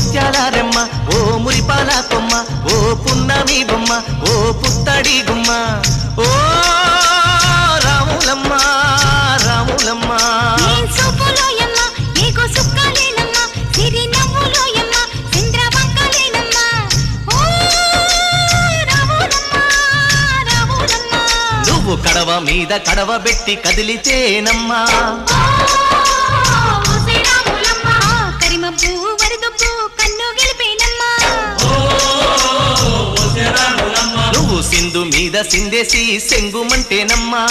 ముత్యాల రెమ్మ ఓ మురిపాల కొమ్మ ఓ పున్నమి బొమ్మ ఓ పుత్తడి గుమ్మ ఓ రాములమ్మ రాములమ్మ నువ్వు కడవ మీద కడవ పెట్టి కదిలితేనమ్మా నువ్వు సింధు మీద సిందేసి సెంగుమంటేనమ్మా